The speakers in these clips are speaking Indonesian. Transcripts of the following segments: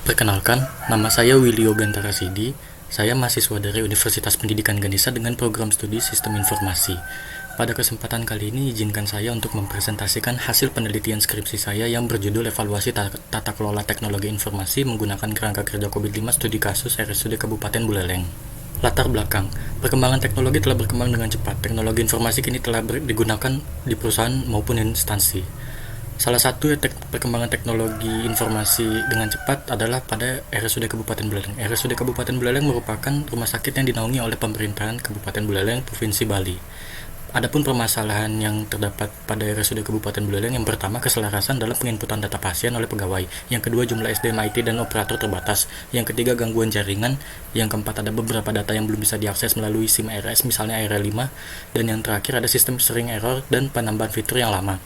Perkenalkan, nama saya Willio Gantara Sidi. Saya mahasiswa dari Universitas Pendidikan Ganesha dengan program studi Sistem Informasi. Pada kesempatan kali ini, izinkan saya untuk mempresentasikan hasil penelitian skripsi saya yang berjudul Evaluasi Tata Kelola Teknologi Informasi menggunakan Kerangka Kerja COVID-5 Studi Kasus RSUD Kabupaten Buleleng. Latar belakang, perkembangan teknologi telah berkembang dengan cepat. Teknologi informasi kini telah digunakan di perusahaan maupun instansi. Salah satu perkembangan teknologi informasi dengan cepat adalah pada RSUD Kabupaten Buleleng. RSUD Kabupaten Buleleng merupakan rumah sakit yang dinaungi oleh pemerintahan Kabupaten Buleleng, Provinsi Bali. Adapun permasalahan yang terdapat pada RSUD Kabupaten Buleleng, yang pertama keselarasan dalam penginputan data pasien oleh pegawai, yang kedua jumlah SDM IT dan operator terbatas, yang ketiga gangguan jaringan, yang keempat ada beberapa data yang belum bisa diakses melalui SIM RS misalnya RL5, dan yang terakhir ada sistem sering error dan penambahan fitur yang lama.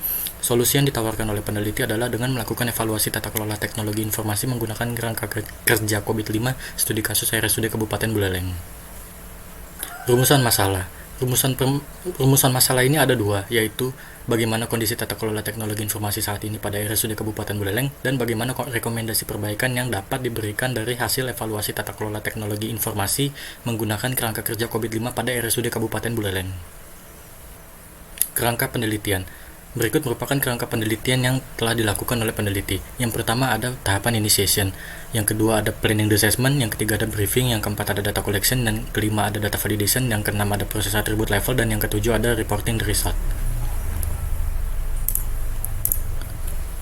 Solusi yang ditawarkan oleh peneliti adalah dengan melakukan evaluasi tata kelola teknologi informasi menggunakan kerangka kerja COVID-5 studi kasus RSUD Kabupaten Buleleng. Rumusan masalah. Rumusan masalah ini ada dua, yaitu bagaimana kondisi tata kelola teknologi informasi saat ini pada RSUD Kabupaten Buleleng dan bagaimana rekomendasi perbaikan yang dapat diberikan dari hasil evaluasi tata kelola teknologi informasi menggunakan kerangka kerja COVID-5 pada RSUD Kabupaten Buleleng. Kerangka penelitian. Berikut merupakan kerangka penelitian yang telah dilakukan oleh peneliti. Yang pertama ada tahapan initiation, yang kedua ada planning assessment, yang ketiga ada briefing, yang keempat ada data collection, dan kelima ada data validation, yang keenam ada proses attribute level, dan yang ketujuh ada reporting the result.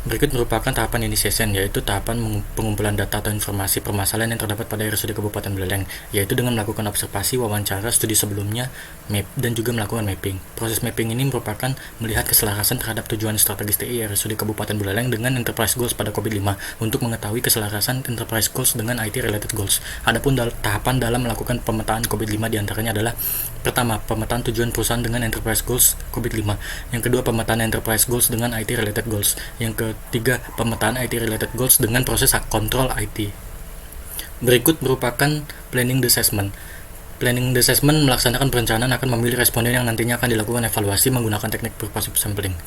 Berikut merupakan tahapan initiation, yaitu tahapan pengumpulan data atau informasi permasalahan yang terdapat pada RSUD Kabupaten Buleleng, yaitu dengan melakukan observasi, wawancara, studi sebelumnya, map, dan juga melakukan mapping. Proses mapping ini merupakan melihat keselarasan terhadap tujuan strategis TI RSUD Kabupaten Buleleng dengan enterprise goals pada COVID-5 untuk mengetahui keselarasan enterprise goals dengan IT related goals. Adapun tahapan dalam melakukan pemetaan COVID-5 diantaranya adalah: pertama, pemetaan tujuan perusahaan dengan enterprise goals COVID-5. Yang kedua, pemetaan enterprise goals dengan IT related goals. Yang ketiga, pemetaan IT related goals dengan proses kontrol IT. Berikut merupakan planning assessment. Planning assessment melaksanakan perencanaan akan memilih responden yang nantinya akan dilakukan evaluasi menggunakan teknik purposive sampling.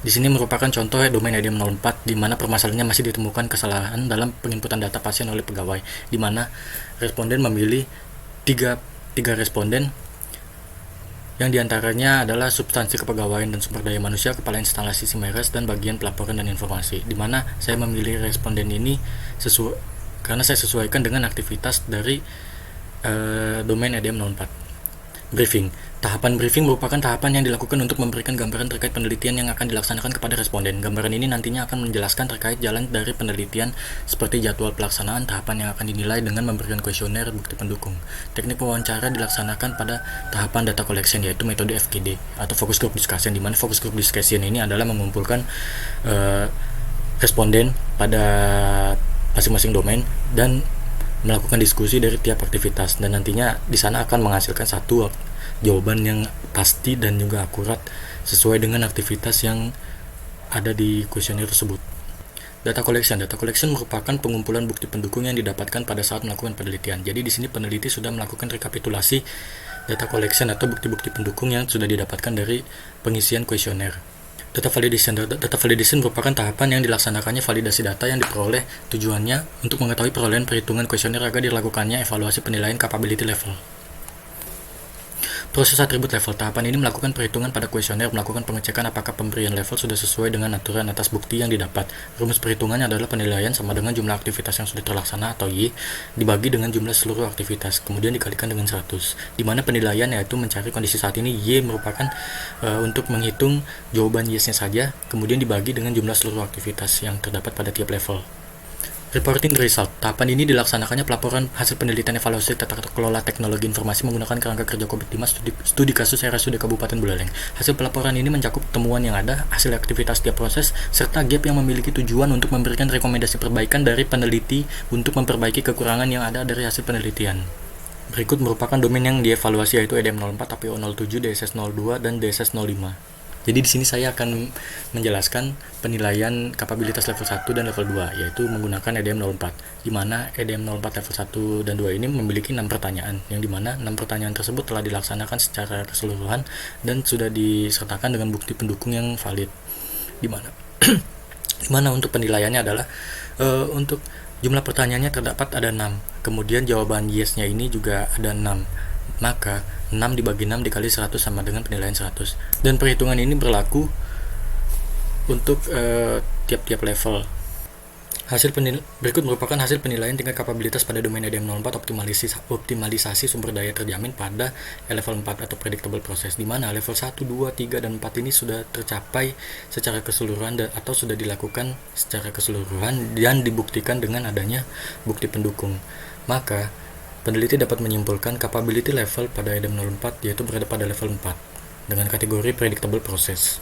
Di sini merupakan contoh domain EDM 04 di mana permasalahannya masih ditemukan kesalahan dalam penginputan data pasien oleh pegawai, di mana responden memilih tiga responden yang diantaranya adalah substansi kepegawaian dan sumber daya manusia, kepala instalasi SIMRS, dan bagian pelaporan dan informasi, di mana saya memilih responden ini karena saya sesuaikan dengan aktivitas dari domain EDM 04. Briefing. Tahapan briefing merupakan tahapan yang dilakukan untuk memberikan gambaran terkait penelitian yang akan dilaksanakan kepada responden. Gambaran ini nantinya akan menjelaskan terkait jalan dari penelitian seperti jadwal pelaksanaan, tahapan yang akan dinilai dengan memberikan kuesioner, bukti pendukung. Teknik wawancara dilaksanakan pada tahapan data collection, yaitu metode FGD atau focus group discussion, di mana focus group discussion ini adalah mengumpulkan responden pada masing-masing domain dan melakukan diskusi dari tiap aktivitas, dan nantinya di sana akan menghasilkan satu jawaban yang pasti dan juga akurat sesuai dengan aktivitas yang ada di kuesioner tersebut. Data collection merupakan pengumpulan bukti pendukung yang didapatkan pada saat melakukan penelitian. Jadi di sini peneliti sudah melakukan rekapitulasi data collection atau bukti-bukti pendukung yang sudah didapatkan dari pengisian kuesioner. Data validation merupakan tahapan yang dilaksanakannya validasi data yang diperoleh, tujuannya untuk mengetahui perolehan perhitungan kuesioner agar dilakukannya evaluasi penilaian capability level. Proses attribute level. Tahapan ini melakukan perhitungan pada kuesioner, melakukan pengecekan apakah pemberian level sudah sesuai dengan aturan atas bukti yang didapat. Rumus perhitungannya adalah penilaian sama dengan jumlah aktivitas yang sudah terlaksana atau Y dibagi dengan jumlah seluruh aktivitas, kemudian dikalikan dengan 100, di mana penilaian yaitu mencari kondisi saat ini. Y merupakan untuk menghitung jawaban yes-nya saja, kemudian dibagi dengan jumlah seluruh aktivitas yang terdapat pada tiap level. Reporting the result. Tahapan ini dilaksanakannya pelaporan hasil penelitian evaluasi tata kelola teknologi informasi menggunakan kerangka kerja COVID-5 studi kasus RSUD Kabupaten Buleleng. Hasil pelaporan ini mencakup temuan yang ada, hasil aktivitas tiap proses, serta gap yang memiliki tujuan untuk memberikan rekomendasi perbaikan dari peneliti untuk memperbaiki kekurangan yang ada dari hasil penelitian. Berikut merupakan domain yang dievaluasi, yaitu EDM 04, APO 07, DSS 02, dan DSS 05. Jadi di sini saya akan menjelaskan penilaian kapabilitas level 1 dan level 2, yaitu menggunakan EDM 04, di mana EDM 04 level 1 dan 2 ini memiliki 6 pertanyaan, yang dimana 6 pertanyaan tersebut telah dilaksanakan secara keseluruhan dan sudah disertakan dengan bukti pendukung yang valid. Dimana untuk penilaiannya adalah untuk Jumlah pertanyaannya terdapat ada 6. Kemudian jawaban yes-nya ini juga ada 6. Maka 6 dibagi 6 dikali 100 sama dengan penilaian 100. Dan perhitungan ini berlaku untuk tiap-tiap level. Berikut merupakan hasil penilaian tingkat kapabilitas pada domain EDM04 optimalisasi sumber daya terjamin pada level 4 atau predictable process, di mana level 1, 2, 3, dan 4 ini sudah tercapai secara keseluruhan atau sudah dilakukan secara keseluruhan dan dibuktikan dengan adanya bukti pendukung. Maka, peneliti dapat menyimpulkan capability level pada EDM04 yaitu berada pada level 4 dengan kategori predictable process.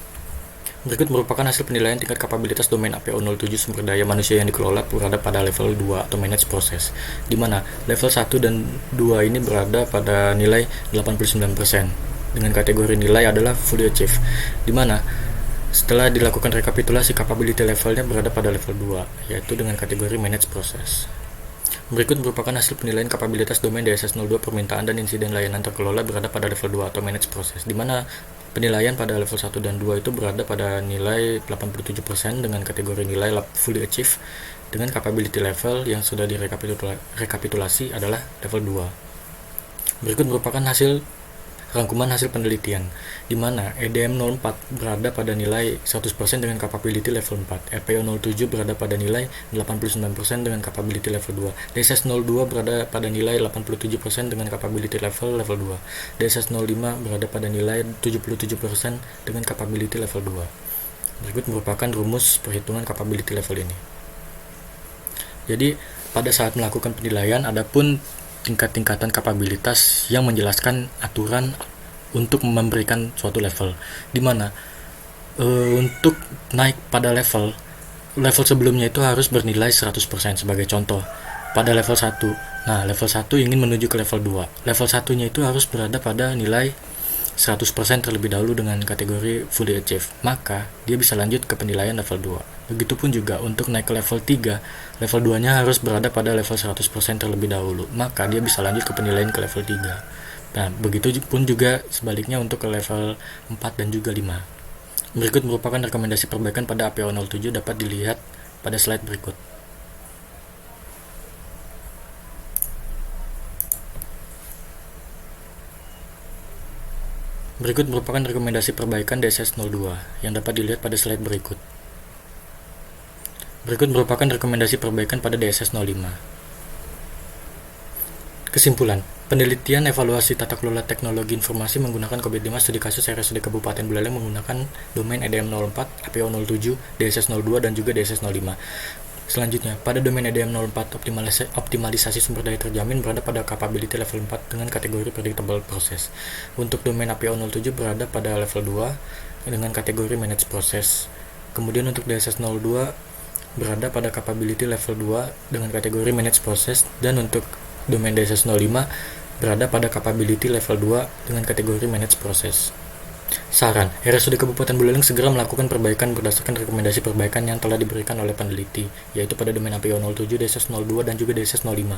Berikut merupakan hasil penilaian tingkat kapabilitas domain APO07 sumber daya manusia yang dikelola berada pada level 2 atau manage process, di mana level 1 dan 2 ini berada pada nilai 89% dengan kategori nilai adalah fully achieved, di mana setelah dilakukan rekapitulasi capability levelnya berada pada level 2 yaitu dengan kategori manage process. Berikut merupakan hasil penilaian kapabilitas domain DSS02 permintaan dan insiden layanan terkelola berada pada level 2 atau manage process, di mana penilaian pada level 1 dan 2 itu berada pada nilai 87% dengan kategori nilai fully achieved dengan capability level yang sudah direkapitulasi adalah level 2. Berikut merupakan rangkuman hasil penelitian, di mana EDM04 berada pada nilai 100% dengan capability level 4, RPO07 berada pada nilai 89% dengan capability level 2, DSS02 berada pada nilai 87% dengan capability level 2, DSS05 berada pada nilai 77% dengan capability level 2. Berikut merupakan rumus perhitungan capability level ini. Jadi, pada saat melakukan penilaian, adapun tingkat-tingkatan kapabilitas yang menjelaskan aturan untuk memberikan suatu level, di mana untuk naik pada level sebelumnya itu harus bernilai 100%. Sebagai contoh, pada level 1, nah level 1 ingin menuju ke level 2, level 1-nya itu harus berada pada nilai 100% terlebih dahulu dengan kategori fully achieved, maka dia bisa lanjut ke penilaian level 2. Begitupun juga untuk naik ke level 3, level 2-nya harus berada pada level 100% terlebih dahulu, maka dia bisa lanjut ke penilaian ke level 3. Nah, begitu pun juga sebaliknya untuk ke level 4 dan juga 5. Berikut merupakan rekomendasi perbaikan pada APO07 dapat dilihat pada slide berikut. Berikut merupakan rekomendasi perbaikan DSS02 yang dapat dilihat pada slide berikut. Berikut merupakan rekomendasi perbaikan pada DSS05. Kesimpulan, penelitian evaluasi tata kelola teknologi informasi menggunakan COVID-5 studi kasus RSUD Kabupaten Buleleng menggunakan domain EDM04, APO07, DSS02, dan juga DSS05. Selanjutnya, pada domain EDM04, optimalisasi sumber daya terjamin berada pada capability level 4 dengan kategori predictable process. Untuk domain APO07 berada pada level 2 dengan kategori manage process. Kemudian untuk DSS02 berada pada capability level 2 dengan kategori manage process, dan untuk domain DSS05 berada pada capability level 2 dengan kategori manage process. Saran, RSUD Kabupaten Buleleng segera melakukan perbaikan berdasarkan rekomendasi perbaikan yang telah diberikan oleh peneliti, yaitu pada domain APO07, DSS02, dan juga DSS05.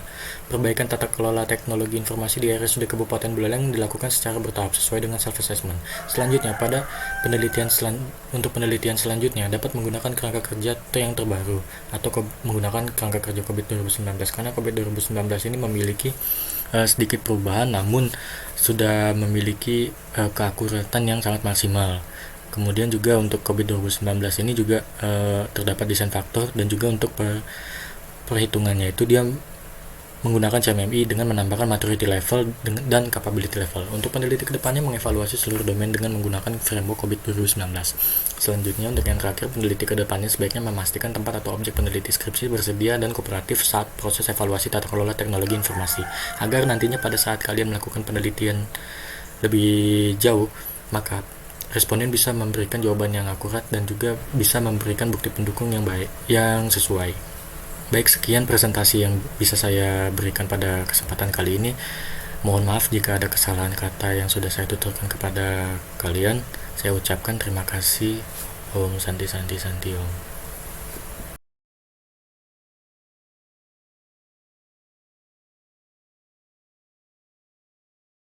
Perbaikan tata kelola teknologi informasi di RSUD Kabupaten Buleleng dilakukan secara bertahap sesuai dengan self-assessment. Selanjutnya, untuk penelitian selanjutnya dapat menggunakan kerangka kerja yang terbaru atau menggunakan kerangka kerja COVID 2019, karena COVID 2019 ini memiliki sedikit perubahan, namun sudah memiliki keakuratan yang sangat maksimal. Kemudian juga untuk COVID 2019 ini juga terdapat desain faktor, dan juga untuk perhitungannya itu dia menggunakan CMMI dengan menambahkan maturity level dan capability level. Untuk peneliti kedepannya mengevaluasi seluruh domain dengan menggunakan framework COVID 2019. Selanjutnya, untuk yang terakhir, peneliti kedepannya sebaiknya memastikan tempat atau objek peneliti skripsi bersedia dan kooperatif saat proses evaluasi tata kelola teknologi informasi, agar nantinya pada saat kalian melakukan penelitian lebih jauh, maka responden bisa memberikan jawaban yang akurat dan juga bisa memberikan bukti pendukung yang baik, yang sesuai. Baik, sekian presentasi yang bisa saya berikan pada kesempatan kali ini. Mohon maaf jika ada kesalahan kata yang sudah saya tuturkan kepada kalian. Saya ucapkan terima kasih. Om Santi Santi Santi Om.